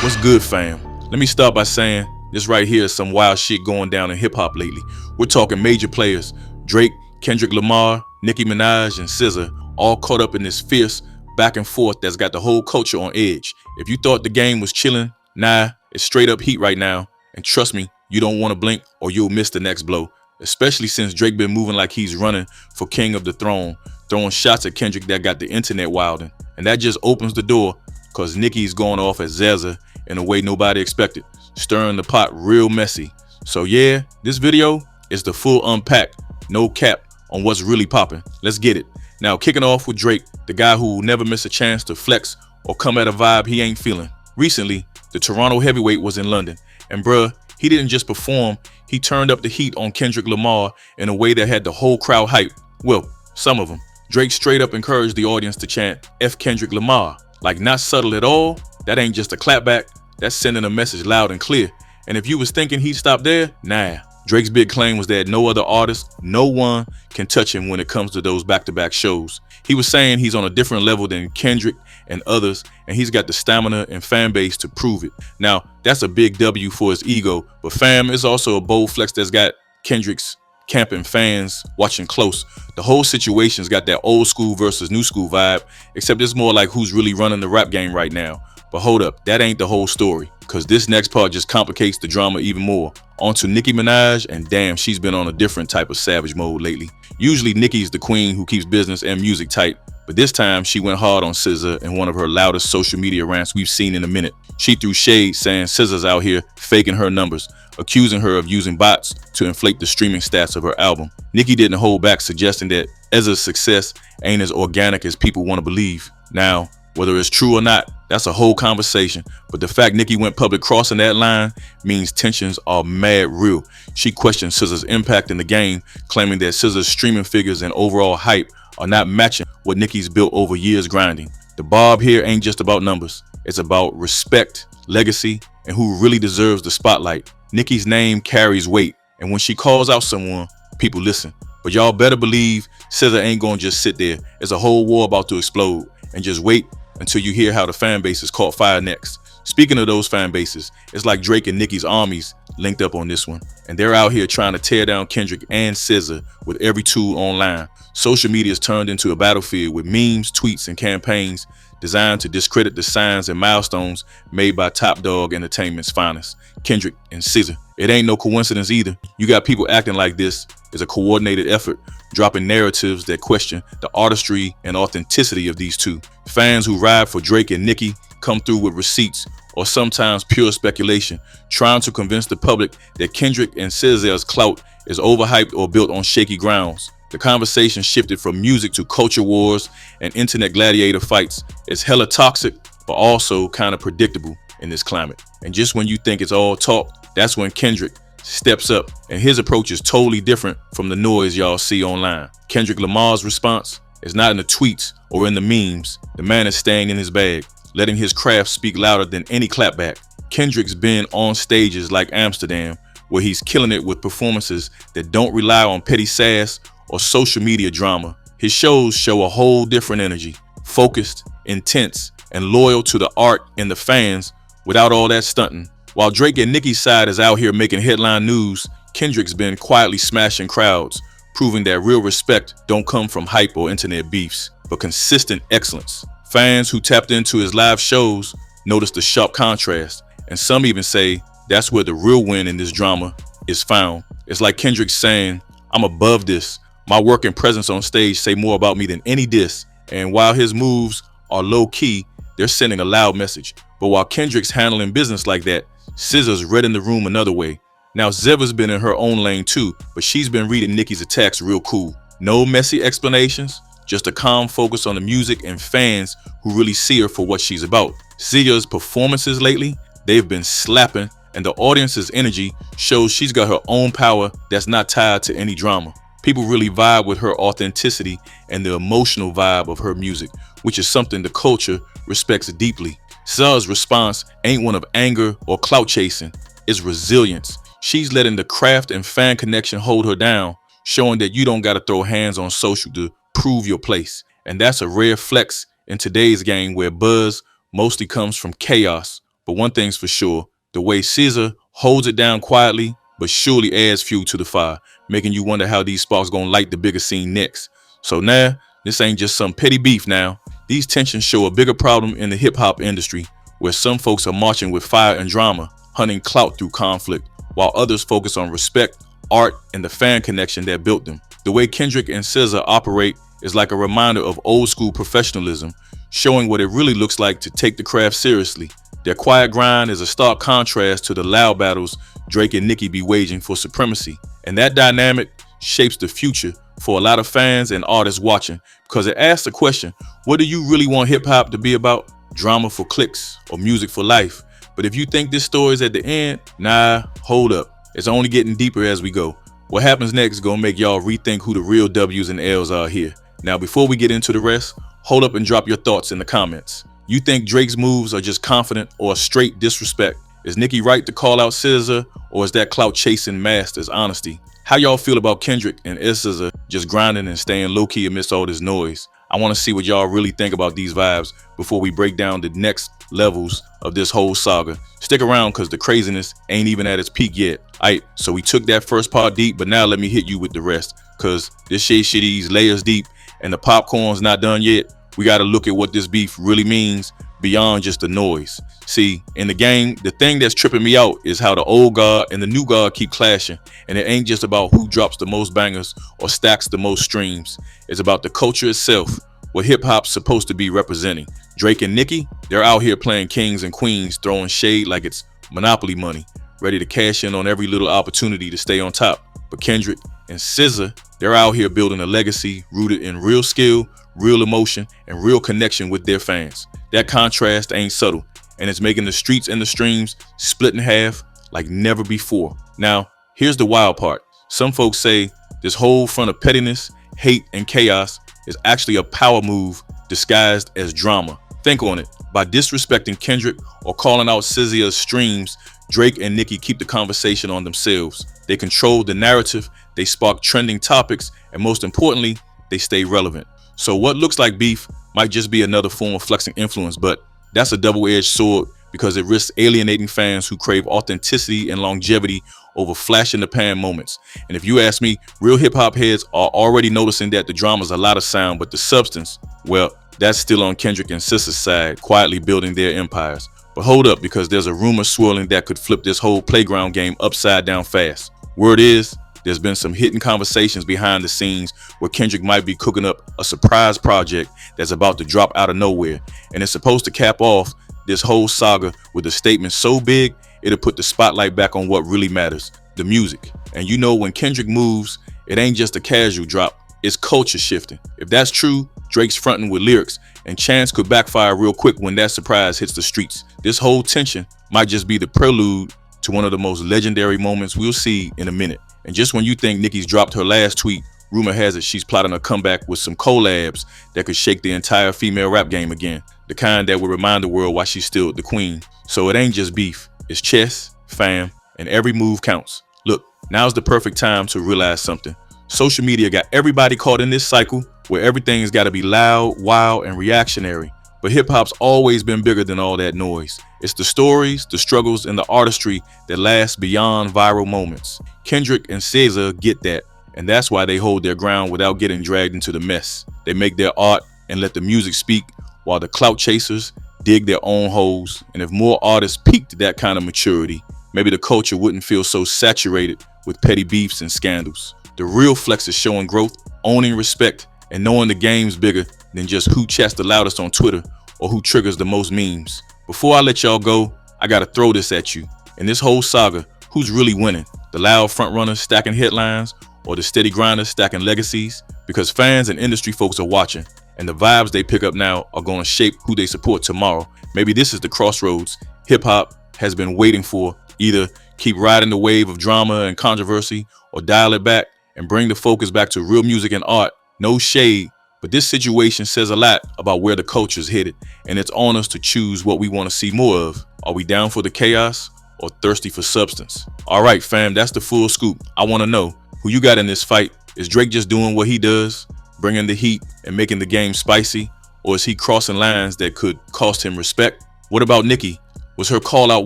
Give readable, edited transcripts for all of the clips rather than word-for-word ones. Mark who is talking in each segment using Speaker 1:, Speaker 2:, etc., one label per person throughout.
Speaker 1: What's good, fam? Let me start by saying this right here is some wild shit going down in hip-hop lately. We're talking major players: Drake, Kendrick Lamar, Nicki Minaj, and SZA, all caught up in this fierce back and forth that's got the whole culture on edge. If you thought the game was chilling, nah, it's straight up heat right now. And trust me, you don't want to blink or you'll miss the next blow. Especially since Drake been moving like he's running for king of the throne, throwing shots at Kendrick that got the internet wilding. And that just opens the door, cause Nicki's going off at SZA in a way nobody expected, stirring the pot real messy. So yeah, this video is the full unpack, no cap, on what's really popping. Let's get it. Now, kicking off with Drake, the guy who will never miss a chance to flex or come at a vibe he ain't feeling. Recently, the Toronto heavyweight was in London, and bruh, he didn't just perform, he turned up the heat on Kendrick Lamar in a way that had the whole crowd hyped. Well, some of them. Drake straight up encouraged the audience to chant F Kendrick Lamar. Like, not subtle at all. That ain't just a clapback, that's sending a message loud and clear. And if you was thinking he'd stop there, nah. Drake's big claim was that no other artist, no one can touch him when it comes to those back-to-back shows. He was saying he's on a different level than Kendrick and others, and he's got the stamina and fan base to prove it. Now, that's a big W for his ego, but fam, it's also a bold flex that's got Kendrick's camping fans watching close. The whole situation's got that old school versus new school vibe, except it's more like who's really running the rap game right now. But hold up, that ain't the whole story, cause this next part just complicates the drama even more. On to Nicki Minaj, and damn, she's been on a different type of savage mode lately. Usually Nicki's the queen who keeps business and music tight, but this time she went hard on SZA in one of her loudest social media rants we've seen in a minute. She threw shade saying SZA's out here faking her numbers, accusing her of using bots to inflate the streaming stats of her album. Nicki didn't hold back, suggesting that SZA's success ain't as organic as people want to believe. Now, whether it's true or not, that's a whole conversation, but the fact Nicki went public crossing that line means tensions are mad real. She questioned SZA's impact in the game, claiming that SZA's streaming figures and overall hype are not matching what Nicki's built over years grinding. The barb here ain't just about numbers, it's about respect, legacy, and who really deserves the spotlight. Nicki's name carries weight, and when she calls out someone, people listen. But y'all better believe SZA ain't gonna just sit there. There's a whole war about to explode, and just wait until you hear how the fan base is caught fire next. Speaking of those fan bases, it's like Drake and Nicki's armies linked up on this one, and they're out here trying to tear down Kendrick and SZA with every tool online. Social media is turned into a battlefield with memes, tweets, and campaigns designed to discredit the signs and milestones made by Top Dog Entertainment's finest, Kendrick and SZA. It ain't no coincidence either. You got people acting like this is a coordinated effort, dropping narratives that question the artistry and authenticity of these two. Fans who ride for Drake and Nicki come through with receipts or sometimes pure speculation, trying to convince the public that Kendrick and SZA's clout is overhyped or built on shaky grounds. The conversation shifted from music to culture wars and internet gladiator fights. It's hella toxic, but also kind of predictable in this climate. And just when you think it's all talk, that's when Kendrick steps up, and his approach is totally different from the noise y'all see online. Kendrick Lamar's response is not in the tweets or in the memes. The man is staying in his bag, letting his craft speak louder than any clapback. Kendrick's been on stages like Amsterdam, where he's killing it with performances that don't rely on petty sass or social media drama. His shows show a whole different energy, focused, intense, and loyal to the art and the fans without all that stunting. While Drake and Nicki's side is out here making headline news, Kendrick's been quietly smashing crowds, proving that real respect don't come from hype or internet beefs, but consistent excellence. Fans who tapped into his live shows noticed the sharp contrast, and some even say that's where the real win in this drama is found. It's like Kendrick saying, "I'm above this. My work and presence on stage say more about me than any diss." And while his moves are low-key, they're sending a loud message. But while Kendrick's handling business like that, SZA's reading the room another way. Now, SZA's been in her own lane too, but she's been reading Nicki's attacks real cool. No messy explanations, just a calm focus on the music and fans who really see her for what she's about. SZA's performances lately, they've been slapping, and the audience's energy shows she's got her own power that's not tied to any drama. People really vibe with her authenticity and the emotional vibe of her music, which is something the culture respects deeply. SZA's response ain't one of anger or clout chasing, it's resilience. She's letting the craft and fan connection hold her down, showing that you don't gotta throw hands on social to prove your place. And that's a rare flex in today's game where buzz mostly comes from chaos. But one thing's for sure, the way SZA holds it down quietly, but surely adds fuel to the fire, making you wonder how these sparks gonna light the bigger scene next. So now, this ain't just some petty beef now. These tensions show a bigger problem in the hip-hop industry, where some folks are marching with fire and drama, hunting clout through conflict, while others focus on respect, art, and the fan connection that built them. The way Kendrick and SZA operate is like a reminder of old school professionalism, showing what it really looks like to take the craft seriously. Their quiet grind is a stark contrast to the loud battles Drake and Nicki be waging for supremacy. And that dynamic shapes the future for a lot of fans and artists watching, because it asks the question, what do you really want hip-hop to be about? Drama for clicks or music for life? But if you think this story is at the end, nah, hold up. It's only getting deeper as we go. What happens next is gonna make y'all rethink who the real W's and L's are here. Now, before we get into the rest, hold up and drop your thoughts in the comments. You think Drake's moves are just confident or a straight disrespect? Is Nicki right to call out SZA, or is that clout chasing masked as honesty? How y'all feel about Kendrick and SZA just grinding and staying low-key amidst all this noise? I want to see what y'all really think about these vibes before we break down the next levels of this whole saga. Stick around, because the craziness ain't even at its peak yet. Alright, so we took that first part deep, but now let me hit you with the rest, because this shitty's layers deep and the popcorn's not done yet. We got to look at what this beef really means beyond just the noise. See, in the game, the thing that's tripping me out is how the old guard and the new guard keep clashing, and it ain't just about who drops the most bangers or stacks the most streams. It's about the culture itself, what hip-hop's supposed to be representing. Drake and Nicki, they're out here playing kings and queens, throwing shade like it's monopoly money, ready to cash in on every little opportunity to stay on top. But Kendrick and SZA, they're out here building a legacy rooted in real skill, real emotion, and real connection with their fans. That contrast ain't subtle, and it's making the streets and the streams split in half like never before. Now, here's the wild part. Some folks say this whole front of pettiness, hate, and chaos is actually a power move disguised as drama. Think on it. By disrespecting Kendrick or calling out SZA's streams, Drake and Nicki keep the conversation on themselves. They control the narrative, they spark trending topics, and most importantly, they stay relevant. So what looks like beef might just be another form of flexing influence, but that's a double-edged sword, because it risks alienating fans who crave authenticity and longevity over flash-in-the-pan moments. And if you ask me, real hip-hop heads are already noticing that the drama's a lot of sound, but the substance, well, that's still on Kendrick and SZA's side, quietly building their empires. But hold up, because there's a rumor swirling that could flip this whole playground game upside down fast. Word is, there's been some hidden conversations behind the scenes where Kendrick might be cooking up a surprise project that's about to drop out of nowhere, and it's supposed to cap off this whole saga with a statement so big it'll put the spotlight back on what really matters, the music. And you know, when Kendrick moves, it ain't just a casual drop, it's culture shifting. If that's true, Drake's fronting with lyrics, and chants could backfire real quick when that surprise hits the streets. This whole tension might just be the prelude to one of the most legendary moments we'll see in a minute. And just when you think Nicki's dropped her last tweet, rumor has it she's plotting a comeback with some collabs that could shake the entire female rap game again, the kind that will remind the world why she's still the queen. So it ain't just beef, it's chess, fam, and every move counts. Look, now's the perfect time to realize something. Social media got everybody caught in this cycle where everything's got to be loud, wild, and reactionary. But hip-hop's always been bigger than all that noise. It's the stories, the struggles, and the artistry that last beyond viral moments. Kendrick and SZA get that, and that's why they hold their ground without getting dragged into the mess. They make their art and let the music speak, while the clout chasers dig their own holes. And if more artists peaked that kind of maturity, maybe the culture wouldn't feel so saturated with petty beefs and scandals. The real flex is showing growth, owning respect, and knowing the game's bigger than just who chats the loudest on Twitter or who triggers the most memes. Before I let y'all go, I gotta throw this at you. In this whole saga, who's really winning? The loud frontrunners stacking headlines, or the steady grinders stacking legacies? Because fans and industry folks are watching, and the vibes they pick up now are gonna shape who they support tomorrow. Maybe this is the crossroads hip-hop has been waiting for. Either keep riding the wave of drama and controversy, or dial it back and bring the focus back to real music and art. No shade, but this situation says a lot about where the culture's headed, and it's on us to choose what we want to see more of. Are we down for the chaos or thirsty for substance? All right, fam, that's the full scoop. I want to know who you got in this fight. Is Drake just doing what he does, bringing the heat and making the game spicy, or is he crossing lines that could cost him respect? What about Nicki? Was her call out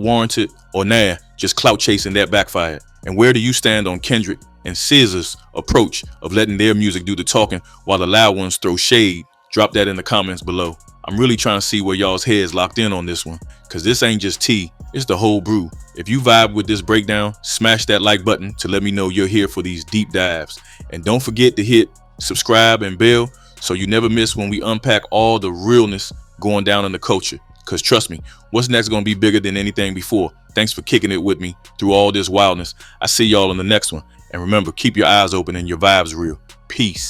Speaker 1: warranted, or nah, just clout chasing that backfired? And where do you stand on Kendrick and SZA's approach of letting their music do the talking while the loud ones throw shade? Drop that in the comments below. I'm really trying to see where y'all's heads locked in on this one, cause this ain't just tea, it's the whole brew. If you vibe with this breakdown, smash that like button to let me know you're here for these deep dives. And don't forget to hit subscribe and bell so you never miss when we unpack all the realness going down in the culture. Cause trust me, what's next gonna be bigger than anything before. Thanks for kicking it with me through all this wildness. I see y'all in the next one. And remember, keep your eyes open and your vibes real. Peace.